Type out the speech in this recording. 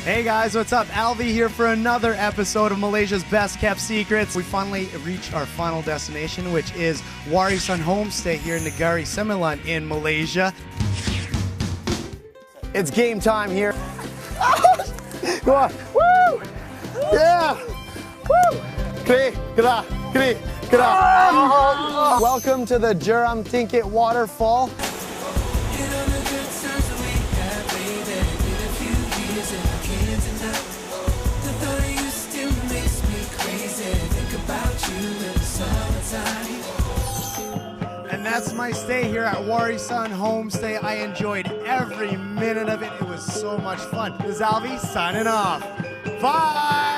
Hey guys, what's up? Alvi here for another episode of Malaysia's Best Kept Secrets. We finally reached our final destination, which is Warisan Homestay here in Negeri Sembilan in Malaysia. It's game time here. Go on. Woo! Yeah! Woo! Kri, kra, kri, kra. Welcome to the Juram Tingkit waterfall. And that's my stay here at Warisan Homestay. I enjoyed every minute of it. It was so much fun. This is Alvi signing off. Bye!